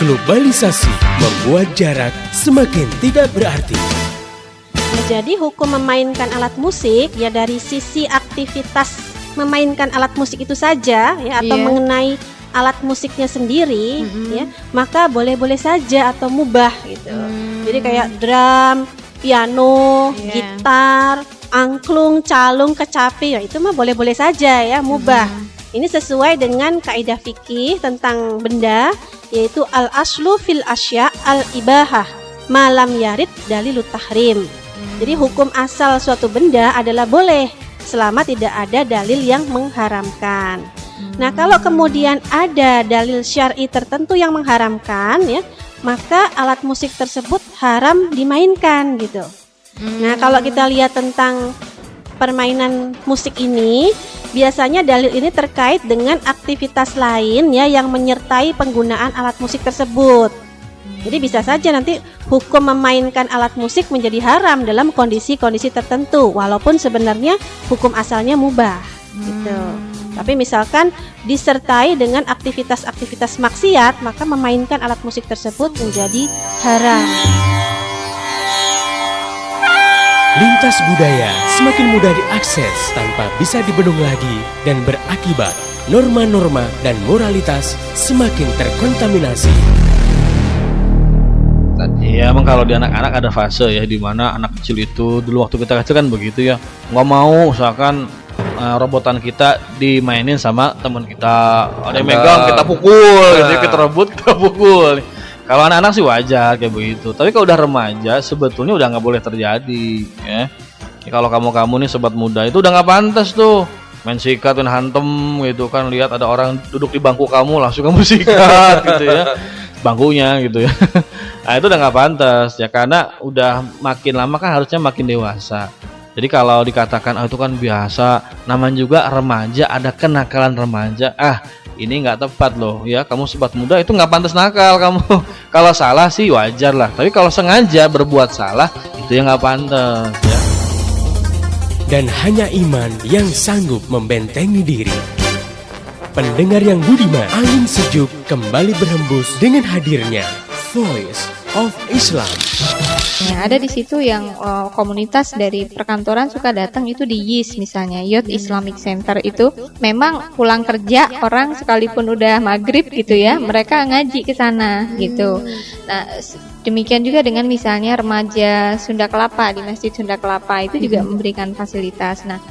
Globalisasi membuat jarak semakin tidak berarti. Ya, jadi hukum memainkan alat musik ya dari sisi aktivitas memainkan alat musik itu saja ya atau mengenai alat musiknya sendiri ya, maka boleh-boleh saja atau mubah gitu. Jadi kayak drum, piano, gitar, angklung, calung, kecapi ya itu mah boleh-boleh saja ya, mubah. Ini sesuai dengan kaidah fikih tentang benda, yaitu al-aslu fil asya al-ibahah malam yarid dalilut tahrim. Jadi hukum asal suatu benda adalah boleh selama tidak ada dalil yang mengharamkan. Nah, kalau kemudian ada dalil syar'i tertentu yang mengharamkan ya, maka alat musik tersebut haram dimainkan gitu. Nah, kalau kita lihat tentang permainan musik ini, biasanya dalil ini terkait dengan aktivitas lain ya yang menyertai penggunaan alat musik tersebut. Jadi bisa saja nanti hukum memainkan alat musik menjadi haram dalam kondisi-kondisi tertentu, walaupun sebenarnya hukum asalnya mubah gitu. Tapi misalkan disertai dengan aktivitas-aktivitas maksiat, maka memainkan alat musik tersebut menjadi haram. Lintas budaya semakin mudah diakses tanpa bisa dibendung lagi dan berakibat norma-norma dan moralitas semakin terkontaminasi. Iya, emang kalau di anak-anak ada fase ya di mana anak kecil itu dulu waktu kita kecil kan begitu ya, nggak mau misalkan robotan kita dimainin sama teman kita, ada yang megang kita pukul, jadi kita rebut kita pukul. Kalau anak-anak sih wajar kayak begitu, tapi kalau udah remaja sebetulnya udah nggak boleh terjadi ya. Kalau kamu nih sobat muda itu udah nggak pantas tuh main sikat dan hantem gitu kan, lihat ada orang duduk di bangku kamu langsung kamu sikat gitu ya, bangkunya gitu ya. Nah itu udah nggak pantas ya, karena udah makin lama kan harusnya makin dewasa. Jadi kalau dikatakan itu kan biasa, namanya juga remaja, ada kenakalan remaja. Ini nggak tepat loh ya, kamu sobat muda itu nggak pantas nakal kamu. Kalau salah sih wajar lah, tapi kalau sengaja berbuat salah itu yang nggak pantas ya. Dan hanya iman yang sanggup membentengi diri. Pendengar yang budiman, angin sejuk kembali berhembus dengan hadirnya Voice of Islam. Nah, ada di situ yang komunitas dari perkantoran suka datang itu di YIS misalnya, Youth Islamic Center itu memang pulang kerja orang sekalipun udah maghrib gitu ya, mereka ngaji ke sana gitu. Nah, demikian juga dengan misalnya remaja Sunda Kelapa di Masjid Sunda Kelapa itu juga memberikan fasilitas. Nah,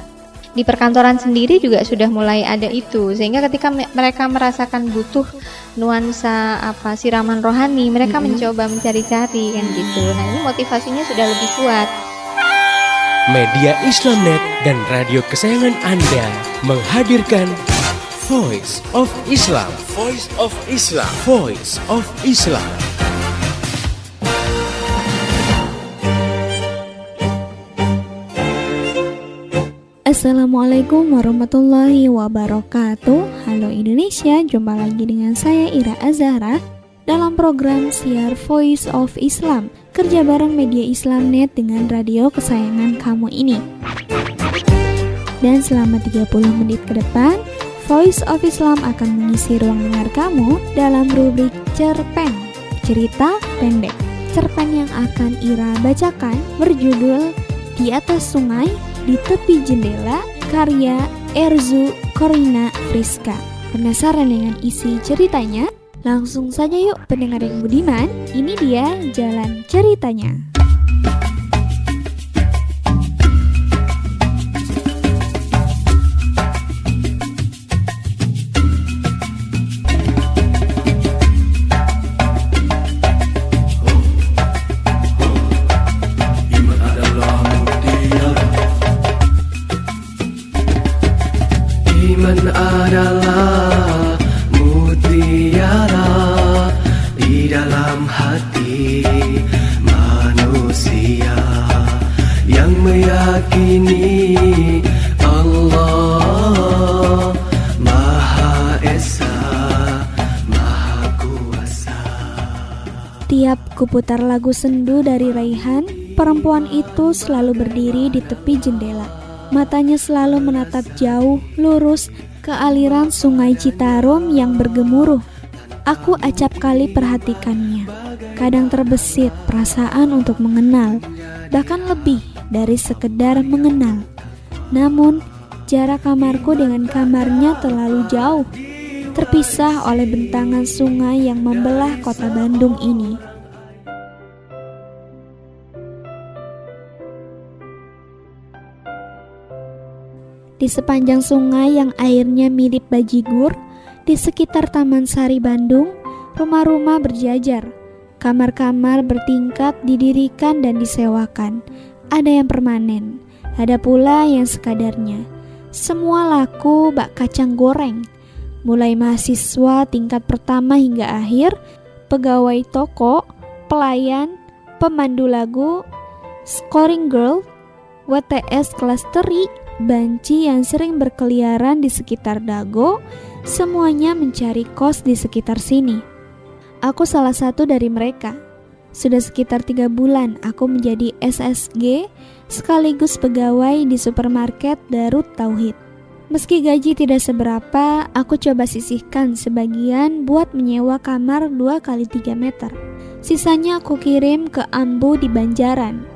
di perkantoran sendiri juga sudah mulai ada itu, sehingga ketika mereka merasakan butuh nuansa siraman rohani, mereka mencoba mencari-cari kan gitu. Nah, ini motivasinya sudah lebih kuat. Media Islamnet dan radio kesayangan Anda menghadirkan Voice of Islam. Voice of Islam. Voice of Islam. Assalamualaikum warahmatullahi wabarakatuh. Halo Indonesia, jumpa lagi dengan saya Ira Azhara dalam program Siar Voice of Islam, kerja bareng media Islamnet dengan radio kesayangan kamu ini. Dan selama 30 menit ke depan, Voice of Islam akan mengisi ruang dengar kamu dalam rubrik Cerpen, cerita pendek. Cerpen yang akan Ira bacakan berjudul Di Atas Sungai di Tepi Jendela, karya Erzu Korina Friska. Penasaran dengan isi ceritanya? Langsung saja yuk pendengar yang budiman, ini dia jalan ceritanya. Iman adalah mutiara di dalam hati manusia yang meyakini Allah Maha Esa, Maha Kuasa. Tiap kuputar lagu sendu dari Raihan, perempuan itu selalu berdiri di tepi jendela. Matanya selalu menatap jauh, lurus ke aliran sungai Citarum yang bergemuruh. Aku acap kali perhatikannya. Kadang terbesit perasaan untuk mengenal, bahkan lebih dari sekedar mengenal. Namun, jarak kamarku dengan kamarnya terlalu jauh, terpisah oleh bentangan sungai yang membelah kota Bandung ini. Di sepanjang sungai yang airnya mirip bajigur, di sekitar Taman Sari Bandung, rumah-rumah berjajar. Kamar-kamar bertingkat didirikan dan disewakan. Ada yang permanen, ada pula yang sekadarnya. Semua laku bak kacang goreng. Mulai mahasiswa tingkat pertama hingga akhir, pegawai toko, pelayan, pemandu lagu, scoring girl, WTS kelas teri, banci yang sering berkeliaran di sekitar Dago, semuanya mencari kos di sekitar sini. Aku salah satu dari mereka. Sudah sekitar 3 bulan aku menjadi SSG sekaligus pegawai di supermarket Darut Tauhid. Meski gaji tidak seberapa, aku coba sisihkan sebagian buat menyewa kamar 2x3 meter. Sisanya aku kirim ke Ambu di Banjaran.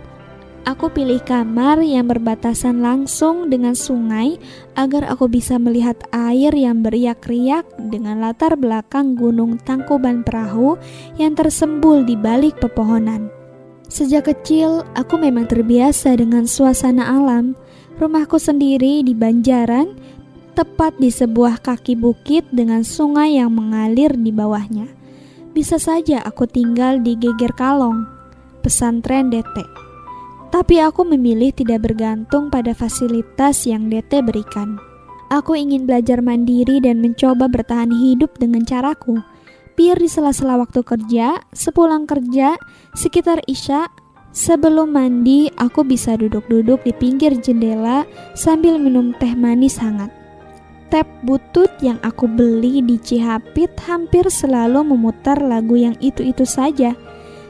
Aku pilih kamar yang berbatasan langsung dengan sungai agar aku bisa melihat air yang beriak-riak dengan latar belakang Gunung Tangkuban Perahu yang tersembul di balik pepohonan. Sejak kecil, aku memang terbiasa dengan suasana alam. Rumahku sendiri di Banjaran, tepat di sebuah kaki bukit dengan sungai yang mengalir di bawahnya. Bisa saja aku tinggal di Geger Kalong, pesantren DT. Tapi aku memilih tidak bergantung pada fasilitas yang DT berikan. Aku ingin belajar mandiri dan mencoba bertahan hidup dengan caraku. Biar di sela-sela waktu kerja, sepulang kerja, sekitar Isya, sebelum mandi, aku bisa duduk-duduk di pinggir jendela sambil minum teh manis hangat. Tap butut yang aku beli di Cihapit hampir selalu memutar lagu yang itu-itu saja.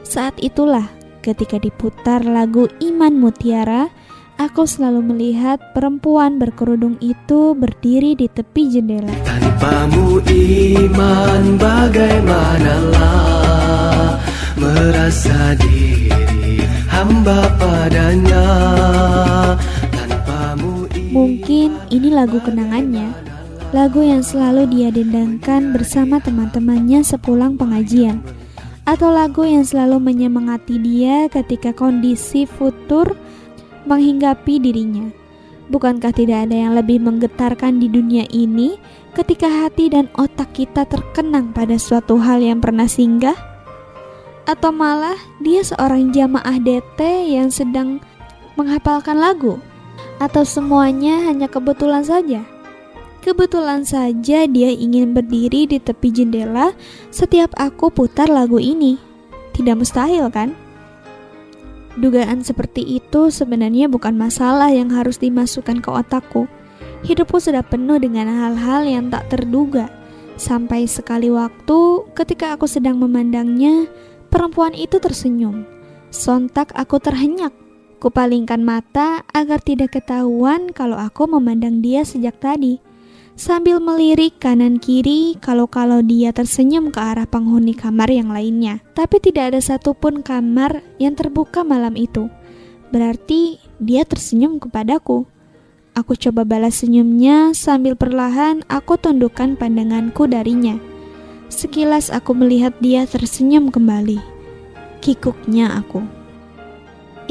Saat itulah ketika diputar lagu Iman Mutiara, aku selalu melihat perempuan berkerudung itu berdiri di tepi jendela. Tanpamu iman bagaimanalah merasa diri hamba padanya. Tanpamu Mungkin ini lagu kenangannya, lagu yang selalu dia dendangkan bersama teman-temannya sepulang pengajian, atau lagu yang selalu menyemangati dia ketika kondisi futur menghinggapi dirinya. Bukankah tidak ada yang lebih menggetarkan di dunia ini ketika hati dan otak kita terkenang pada suatu hal yang pernah singgah? Atau malah dia seorang jamaah DT yang sedang menghafalkan lagu? Atau semuanya hanya kebetulan saja? Kebetulan saja dia ingin berdiri di tepi jendela setiap aku putar lagu ini. Tidak mustahil kan? Dugaan seperti itu sebenarnya bukan masalah yang harus dimasukkan ke otakku. Hidupku sudah penuh dengan hal-hal yang tak terduga. Sampai sekali waktu ketika aku sedang memandangnya, perempuan itu tersenyum. Sontak aku terhenyak. Kupalingkan mata agar tidak ketahuan kalau aku memandang dia sejak tadi. Sambil melirik kanan kiri kalau dia tersenyum ke arah penghuni kamar yang lainnya. Tapi tidak ada satupun kamar yang terbuka malam itu. Berarti dia tersenyum kepadaku. Aku coba balas senyumnya sambil perlahan aku tundukkan pandanganku darinya. Sekilas aku melihat dia tersenyum kembali. Kikuknya aku.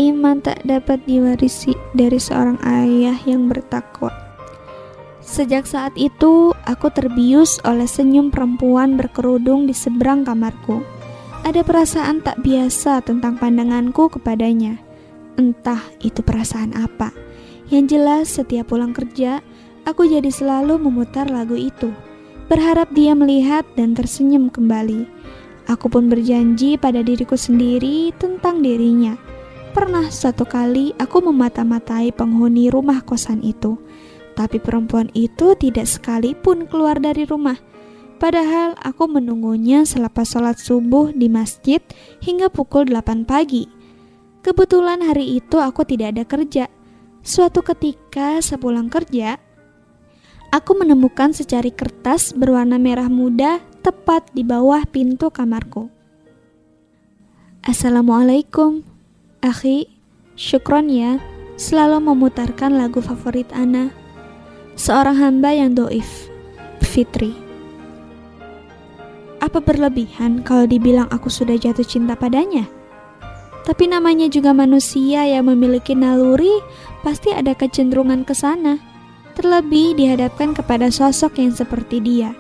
Iman tak dapat diwarisi dari seorang ayah yang bertakwa. Sejak saat itu, aku terbius oleh senyum perempuan berkerudung di seberang kamarku. Ada perasaan tak biasa tentang pandanganku kepadanya. Entah itu perasaan apa. Yang jelas setiap pulang kerja, aku jadi selalu memutar lagu itu, berharap dia melihat dan tersenyum kembali. Aku pun berjanji pada diriku sendiri tentang dirinya. Pernah suatu kali aku memata-matai penghuni rumah kosan itu. Tapi perempuan itu tidak sekalipun keluar dari rumah. Padahal aku menunggunya selepas sholat subuh di masjid hingga pukul 8 pagi. Kebetulan hari itu aku tidak ada kerja. Suatu ketika sepulang kerja, aku menemukan secari kertas berwarna merah muda tepat di bawah pintu kamarku. Assalamualaikum, akhi. Syukron ya, selalu memutarkan lagu favorit ana. Seorang hamba yang doif, Fitri. Apa berlebihan kalau dibilang aku sudah jatuh cinta padanya? Tapi namanya juga manusia yang memiliki naluri, pasti ada kecenderungan ke sana. Terlebih dihadapkan kepada sosok yang seperti dia.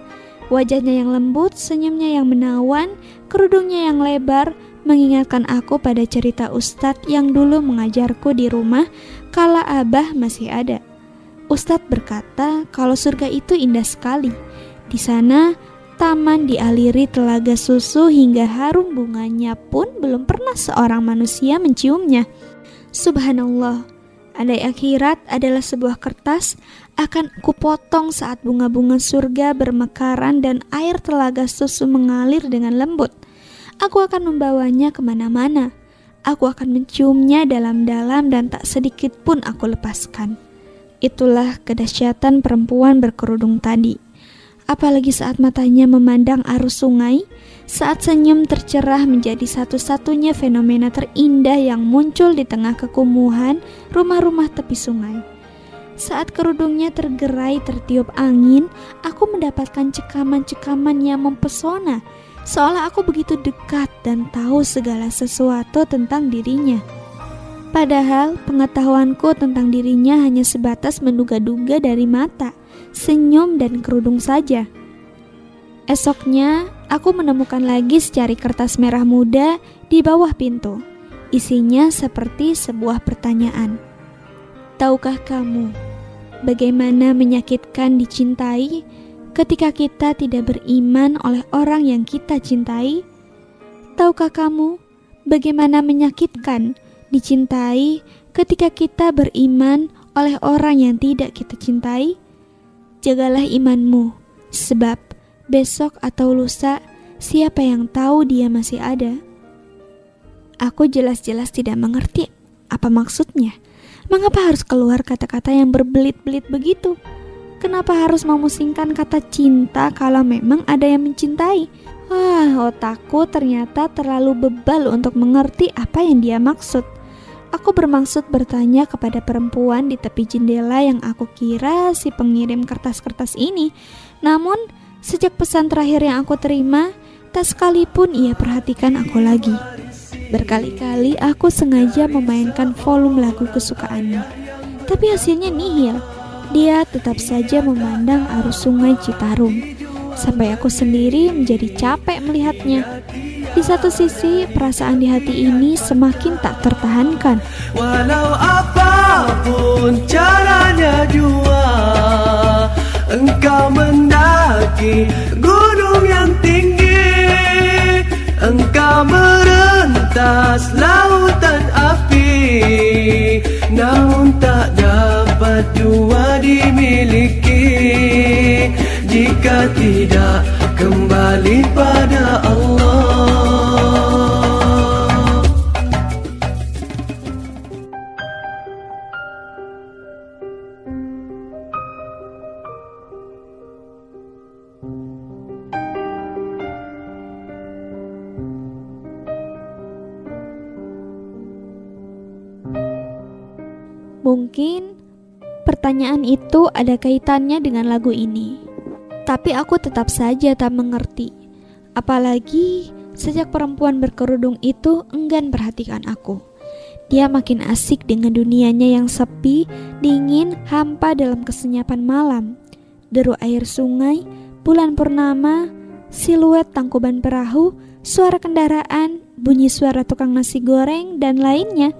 Wajahnya yang lembut, senyumnya yang menawan, kerudungnya yang lebar, mengingatkan aku pada cerita Ustadz yang dulu mengajarku di rumah kala Abah masih ada. Ustadz berkata kalau surga itu indah sekali. Di sana taman dialiri telaga susu hingga harum bunganya pun belum pernah seorang manusia menciumnya. Subhanallah, andai akhirat adalah sebuah kertas, akan kupotong saat bunga-bunga surga bermekaran dan air telaga susu mengalir dengan lembut. Aku akan membawanya kemana-mana. Aku akan menciumnya dalam-dalam dan tak sedikit pun aku lepaskan. Itulah kedahsyatan perempuan berkerudung tadi. Apalagi saat matanya memandang arus sungai, saat senyum tercerah menjadi satu-satunya fenomena terindah yang muncul di tengah kekumuhan rumah-rumah tepi sungai. Saat kerudungnya tergerai tertiup angin, aku mendapatkan cekaman-cekaman yang mempesona, seolah aku begitu dekat dan tahu segala sesuatu tentang dirinya. Padahal pengetahuanku tentang dirinya hanya sebatas menduga-duga dari mata, senyum dan kerudung saja. Esoknya, aku menemukan lagi secari kertas merah muda di bawah pintu. Isinya seperti sebuah pertanyaan. Tahukah kamu bagaimana menyakitkan dicintai ketika kita tidak beriman oleh orang yang kita cintai? Tahukah kamu bagaimana menyakitkan dicintai ketika kita beriman oleh orang yang tidak kita cintai? Jagalah imanmu, sebab besok atau lusa siapa yang tahu dia masih ada. Aku jelas-jelas tidak mengerti apa maksudnya. Mengapa harus keluar kata-kata yang berbelit-belit begitu? Kenapa harus memusingkan kata cinta kalau memang ada yang mencintai? Otakku ternyata terlalu bebal untuk mengerti apa yang dia maksud. Aku bermaksud bertanya kepada perempuan di tepi jendela yang aku kira si pengirim kertas-kertas ini. Namun, sejak pesan terakhir yang aku terima, tak sekalipun ia perhatikan aku lagi. Berkali-kali aku sengaja memainkan volume lagu kesukaannya, tapi hasilnya nihil. Dia tetap saja memandang arus sungai Citarum, sampai aku sendiri menjadi capek melihatnya. Di satu sisi, perasaan di hati ini semakin tak tertahankan. Walau apapun caranya jua, engkau mendaki gunung yang tinggi, engkau merentas lautan api, namun tak dapat jua dimiliki jika tidak kembali pada Allah. Mungkin pertanyaan itu ada kaitannya dengan lagu ini, tapi aku tetap saja tak mengerti. Apalagi sejak perempuan berkerudung itu enggan perhatikan aku. Dia makin asik dengan dunianya yang sepi, dingin, hampa dalam kesenyapan malam. Deru air sungai, bulan purnama, siluet tangkuban perahu, suara kendaraan, bunyi suara tukang nasi goreng, dan lainnya.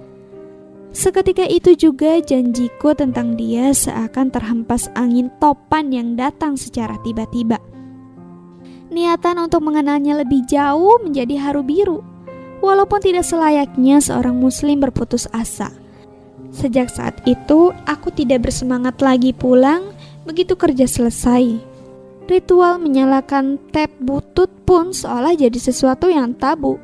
Seketika itu juga janjiku tentang dia seakan terhempas angin topan yang datang secara tiba-tiba. Niatan untuk mengenalnya lebih jauh menjadi haru biru, walaupun tidak selayaknya seorang muslim berputus asa. Sejak saat itu, aku tidak bersemangat lagi pulang begitu kerja selesai. Ritual menyalakan tap butut pun seolah jadi sesuatu yang tabu.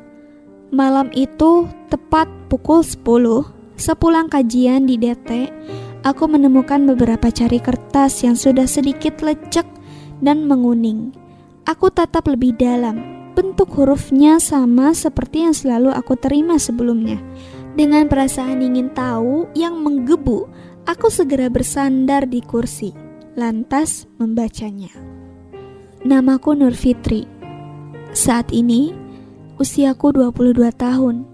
Malam itu, tepat pukul 10, sepulang kajian di DT, aku menemukan beberapa cari kertas yang sudah sedikit lecek dan menguning. Aku tatap lebih dalam. Bentuk hurufnya sama seperti yang selalu aku terima sebelumnya. Dengan perasaan ingin tahu yang menggebu, aku segera bersandar di kursi, lantas membacanya. Namaku Nur Fitri. Saat ini, usiaku 22 tahun.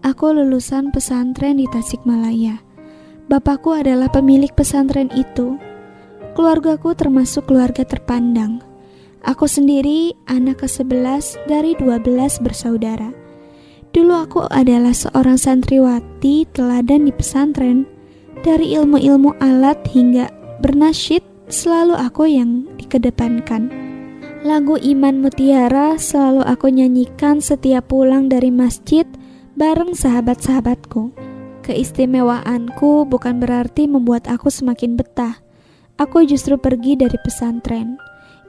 Aku lulusan pesantren di Tasikmalaya. Bapakku adalah pemilik pesantren itu. Keluargaku termasuk keluarga terpandang. Aku sendiri anak ke-11 dari 12 bersaudara. Dulu aku adalah seorang santriwati teladan di pesantren. Dari ilmu-ilmu alat hingga bernasyid, selalu aku yang dikedepankan. Lagu Iman Mutiara selalu aku nyanyikan setiap pulang dari masjid bareng sahabat-sahabatku. Keistimewaanku bukan berarti membuat aku semakin betah. Aku justru pergi dari pesantren.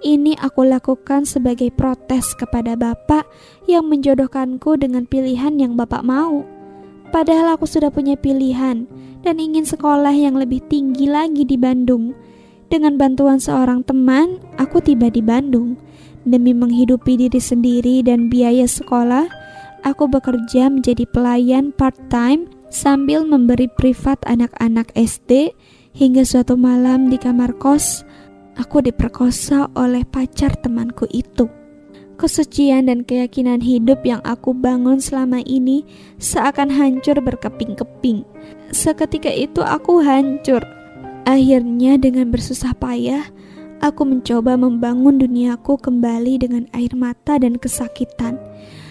Ini aku lakukan sebagai protes kepada bapak yang menjodohkanku dengan pilihan yang bapak mau. Padahal aku sudah punya pilihan dan ingin sekolah yang lebih tinggi lagi di Bandung. Dengan bantuan seorang teman, aku tiba di Bandung. Demi menghidupi diri sendiri dan biaya sekolah, aku bekerja menjadi pelayan part-time sambil memberi privat anak-anak SD. Hingga suatu malam di kamar kos, aku diperkosa oleh pacar temanku itu. Kesucian dan keyakinan hidup yang aku bangun selama ini seakan hancur berkeping-keping. Seketika itu aku hancur. Akhirnya dengan bersusah payah, aku mencoba membangun duniaku kembali dengan air mata dan kesakitan.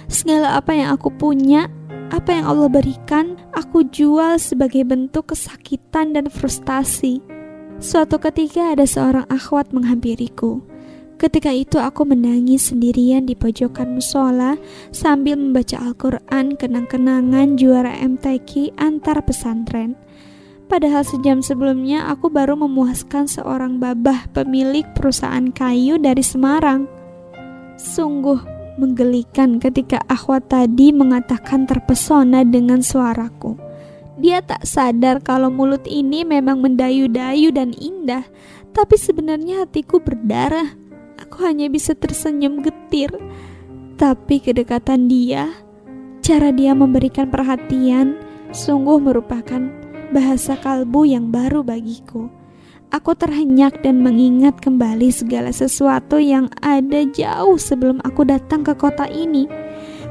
Segala apa yang aku punya, apa yang Allah berikan, aku jual sebagai bentuk kesakitan dan frustasi. Suatu ketika ada seorang akhwat menghampiriku. Ketika itu aku menangis sendirian di pojokan musola sambil membaca Al-Quran kenang-kenangan juara MTQ antar pesantren. Padahal sejam sebelumnya aku baru memuaskan seorang babah pemilik perusahaan kayu dari Semarang. Sungguh menggelikan ketika akhwat tadi mengatakan terpesona dengan suaraku. Dia tak sadar kalau mulut ini memang mendayu-dayu dan indah, tapi sebenarnya hatiku berdarah. Aku hanya bisa tersenyum getir. Tapi kedekatan dia, cara dia memberikan perhatian, sungguh merupakan bahasa kalbu yang baru bagiku. Aku terhenyak dan mengingat kembali segala sesuatu yang ada jauh sebelum aku datang ke kota ini.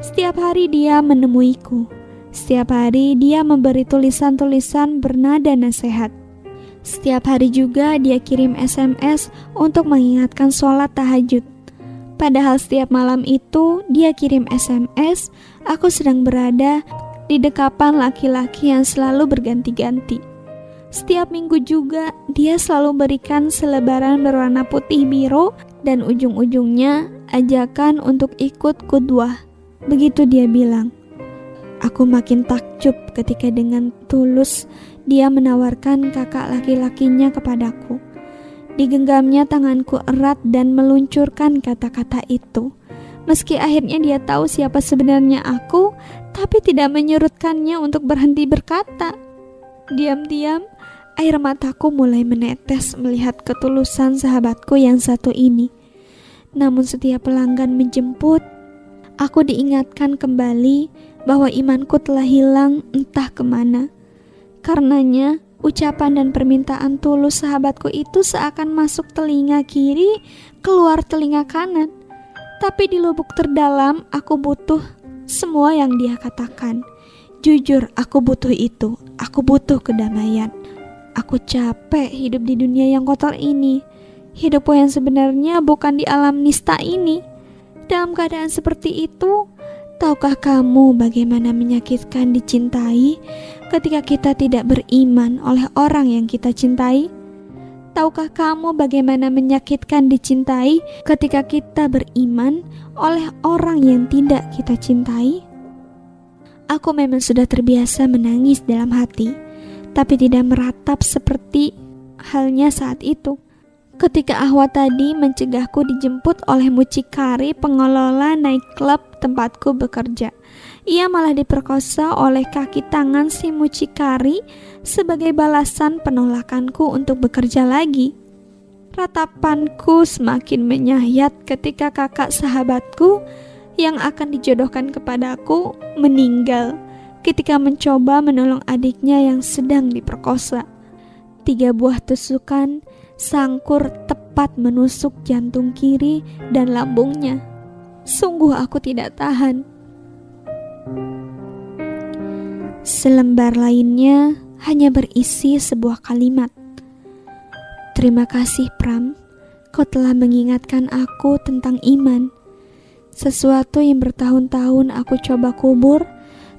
Setiap hari dia menemuiku. Setiap hari dia memberi tulisan-tulisan bernada nasihat. Setiap hari juga dia kirim SMS untuk mengingatkan sholat tahajud. Padahal setiap malam itu dia kirim SMS, aku sedang berada di dekapan laki-laki yang selalu berganti-ganti. Setiap minggu juga dia selalu berikan selebaran berwarna putih biru dan ujung-ujungnya ajakan untuk ikut qudwah. Begitu dia bilang. Aku makin takjub ketika dengan tulus dia menawarkan kakak laki-lakinya kepadaku. Digenggamnya tanganku erat dan meluncurkan kata-kata itu. Meski akhirnya dia tahu siapa sebenarnya aku, tapi tidak menyurutkannya untuk berhenti berkata. Diam-diam, air mataku mulai menetes melihat ketulusan sahabatku yang satu ini. Namun setiap pelanggan menjemput, aku diingatkan kembali bahwa imanku telah hilang entah kemana. Karenanya, ucapan dan permintaan tulus sahabatku itu seakan masuk telinga kiri, keluar telinga kanan. Tapi di lubuk terdalam, aku butuh semua yang dia katakan. Jujur, aku butuh itu. Aku butuh kedamaian. Aku capek hidup di dunia yang kotor ini. Hidupku yang sebenarnya bukan di alam nista ini. Dalam keadaan seperti itu, tahukah kamu bagaimana menyakitkan dicintai ketika kita tidak beriman oleh orang yang kita cintai? Tahukah kamu bagaimana menyakitkan dicintai ketika kita beriman oleh orang yang tidak kita cintai? Aku memang sudah terbiasa menangis dalam hati, tapi tidak meratap seperti halnya saat itu. Ketika Ahwa tadi mencegahku dijemput oleh mucikari pengelola nightclub tempatku bekerja. Ia malah diperkosa oleh kaki tangan si mucikari sebagai balasan penolakanku untuk bekerja lagi. Ratapanku semakin menyayat ketika kakak sahabatku yang akan dijodohkan kepadaku meninggal ketika mencoba menolong adiknya yang sedang diperkosa. 3 buah tusukan sangkur tepat menusuk jantung kiri dan lambungnya. Sungguh aku tidak tahan. Selembar lainnya hanya berisi sebuah kalimat. Terima kasih Pram, kau telah mengingatkan aku tentang iman. Sesuatu yang bertahun-tahun aku coba kubur,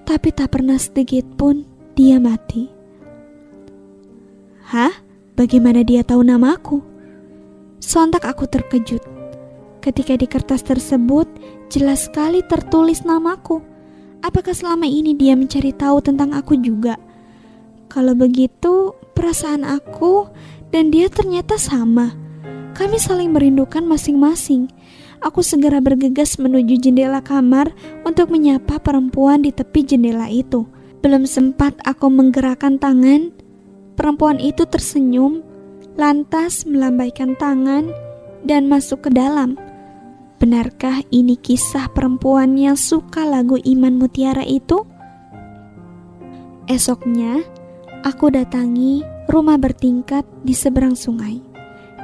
tapi tak pernah sedikit pun dia mati. Hah? Bagaimana dia tahu namaku? Sontak aku terkejut ketika di kertas tersebut jelas sekali tertulis namaku. Apakah selama ini dia mencari tahu tentang aku juga? Kalau begitu, perasaan aku dan dia ternyata sama. Kami saling merindukan masing-masing. Aku segera bergegas menuju jendela kamar untuk menyapa perempuan di tepi jendela itu. Belum sempat aku menggerakkan tangan, perempuan itu tersenyum, lantas melambaikan tangan dan masuk ke dalam. Benarkah ini kisah perempuan yang suka lagu Iman Mutiara itu? Esoknya, aku datangi rumah bertingkat di seberang sungai.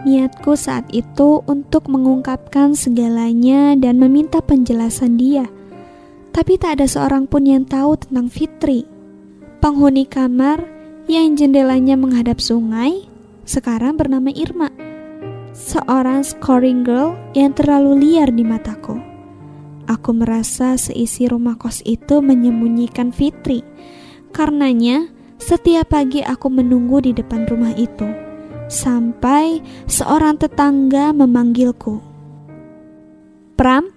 Niatku saat itu untuk mengungkapkan segalanya dan meminta penjelasan dia. Tapi tak ada seorang pun yang tahu tentang Fitri. Penghuni kamar yang jendelanya menghadap sungai sekarang bernama Irma. Seorang scoring girl yang terlalu liar di mataku. Aku merasa seisi rumah kos itu menyembunyikan Fitri. Karenanya, setiap pagi aku menunggu di depan rumah itu sampai seorang tetangga memanggilku. Pram,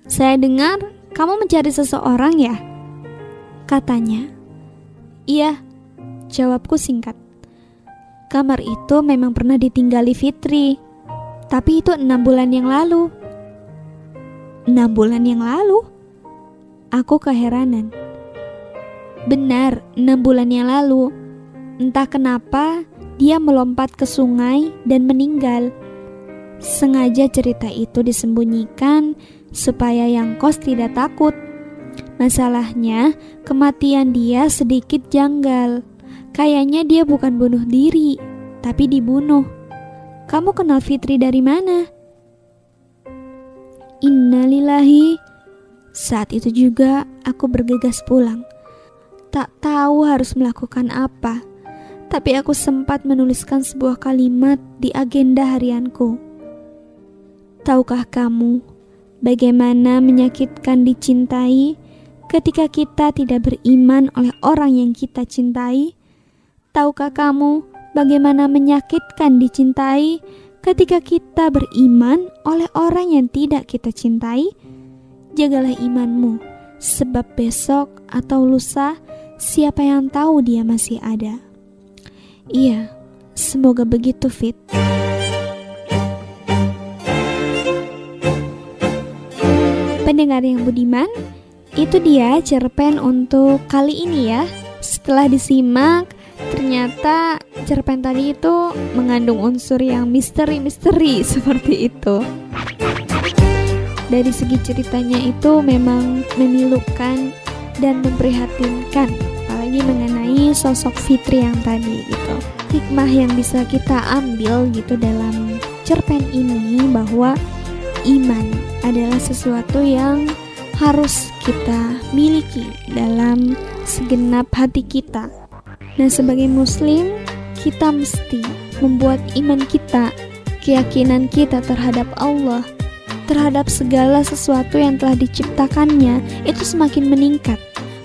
saya dengar kamu mencari seseorang ya? Katanya. Iya, jawabku singkat. Kamar itu memang pernah ditinggali Fitri, tapi itu 6 bulan yang lalu. 6 bulan yang lalu? Aku keheranan. Benar, 6 bulan yang lalu. Entah kenapa dia melompat ke sungai dan meninggal. Sengaja cerita itu disembunyikan supaya yang kos tidak takut. Masalahnya, kematian dia sedikit janggal. Kayaknya dia bukan bunuh diri, tapi dibunuh. Kamu kenal Fitri dari mana? Innalillahi. Saat itu juga aku bergegas pulang. Tak tahu harus melakukan apa. Tapi aku sempat menuliskan sebuah kalimat di agenda harianku. Tahukah kamu bagaimana menyakitkan dicintai ketika kita tidak beriman oleh orang yang kita cintai? Tahukah kamu bagaimana menyakitkan dicintai ketika kita beriman oleh orang yang tidak kita cintai? Jagalah imanmu, sebab besok atau lusa siapa yang tahu dia masih ada. Iya, semoga begitu Fit. Pendengar yang budiman, itu dia cerpen untuk kali ini ya. Setelah disimak, ternyata cerpen tadi itu mengandung unsur yang misteri-misteri seperti itu. Dari segi ceritanya itu memang memilukan dan memprihatinkan, apalagi mengenai sosok Fitri yang tadi gitu. Hikmah yang bisa kita ambil gitu dalam cerpen ini bahwa iman adalah sesuatu yang harus kita miliki dalam segenap hati kita. Nah, sebagai muslim, kita mesti membuat iman kita, keyakinan kita terhadap Allah, terhadap segala sesuatu yang telah diciptakannya itu semakin meningkat,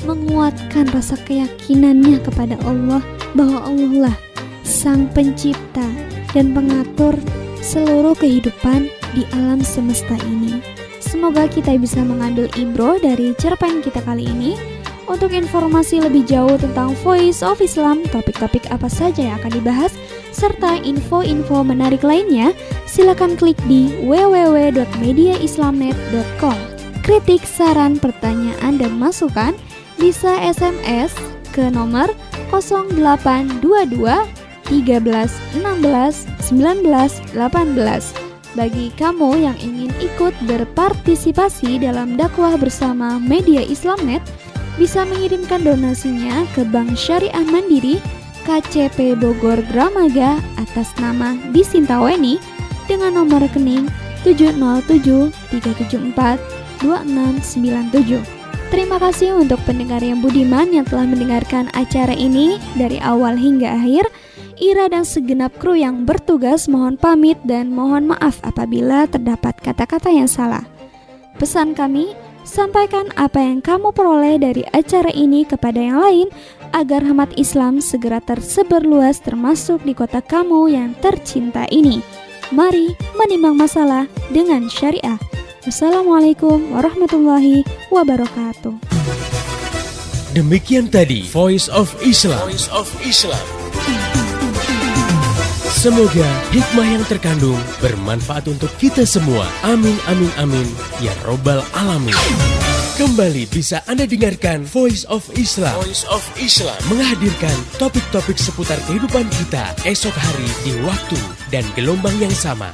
menguatkan rasa keyakinannya kepada Allah bahwa Allah lah Sang Pencipta dan Pengatur seluruh kehidupan di alam semesta ini. Semoga kita bisa mengambil ibro dari cerpen kita kali ini. Untuk informasi lebih jauh tentang Voice of Islam, topik-topik apa saja yang akan dibahas, serta info-info menarik lainnya, silakan klik di www.mediaislamnet.com. Kritik, saran, pertanyaan, dan masukan bisa SMS ke nomor 0822 13, 16, 19, 18. Bagi kamu yang ingin ikut berpartisipasi dalam dakwah bersama Media Islamnet, bisa mengirimkan donasinya ke Bank Syariah Mandiri KCP Bogor Dramaga atas nama Disintaweni dengan nomor rekening 707-374-2697. Terima kasih untuk pendengar yang budiman yang telah mendengarkan acara ini dari awal hingga akhir. Ira dan segenap kru yang bertugas mohon pamit dan mohon maaf apabila terdapat kata-kata yang salah. Pesan kami, sampaikan apa yang kamu peroleh dari acara ini kepada yang lain agar rahmat Islam segera tersebar luas termasuk di kota kamu yang tercinta ini. Mari menimbang masalah dengan syariah. Wassalamualaikum warahmatullahi wabarakatuh. Demikian tadi Voice of Islam. Semoga hikmah yang terkandung bermanfaat untuk kita semua. Amin, amin, amin. Ya Robbal Alamin. Kembali bisa Anda dengarkan Voice of Islam. Menghadirkan topik-topik seputar kehidupan kita esok hari di waktu dan gelombang yang sama.